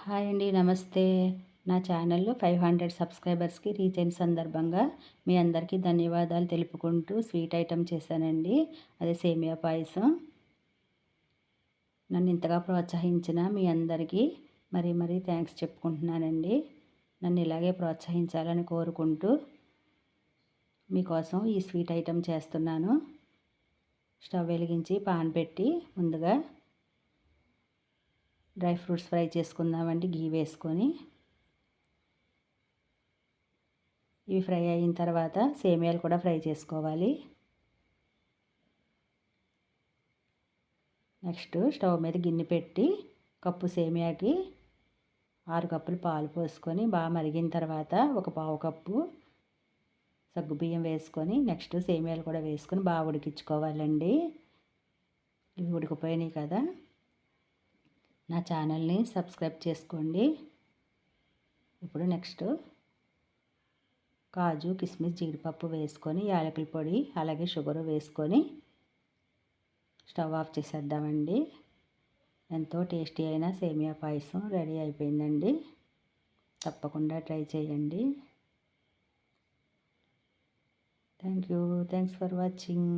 Hi అండి. నమస్తే. నా ఛానల్‌లో 500 సబ్స్క్రైబర్స్‌కి రీచ్ అయిన సందర్భంగా మీ అందరికీ ధన్యవాదాలు తెలుపుకుంటూ స్వీట్ ఐటెమ్ చేశానండి. అదే సేమియా పాయసం. నన్ను ఇంతగా ప్రోత్సహించిన మీ అందరికీ మరీ మరీ థ్యాంక్స్ చెప్పుకుంటున్నానండి. నన్ను ఇలాగే ప్రోత్సహించాలని కోరుకుంటూ మీకోసం ఈ స్వీట్ ఐటెమ్ చేస్తున్నాను. స్టవ్ వెలిగించి పాన్ పెట్టి ముందుగా డ్రై ఫ్రూట్స్ ఫ్రై చేసుకుందామండి గీ వేసుకొని. ఇవి ఫ్రై అయిన తర్వాత సేమియాలు కూడా ఫ్రై చేసుకోవాలి. నెక్స్ట్ స్టవ్ మీద గిన్నె పెట్టి కప్పు సేమియాకి 6 కప్పులు పాలు పోసుకొని బాగా మరిగిన తర్వాత ఒక పావు కప్పు సగ్గుబియ్యం వేసుకొని నెక్స్ట్ సేమియాలు కూడా వేసుకొని బాగా ఉడికించుకోవాలండి. ఇవి ఉడికిపోయినాయి కదా, నా ఛానల్ని సబ్స్క్రైబ్ చేసుకోండి. ఇప్పుడు నెక్స్ట్ కాజు కిస్మిస్ జీడిపప్పు వేసుకొని యాలకుల పొడి అలాగే షుగర్ వేసుకొని స్టవ్ ఆఫ్ చేసేద్దామండి. ఎంతో టేస్టీ అయిన సేమియా పాయసం రెడీ అయిపోయిందండి. తప్పకుండా ట్రై చేయండి. Thanks for watching.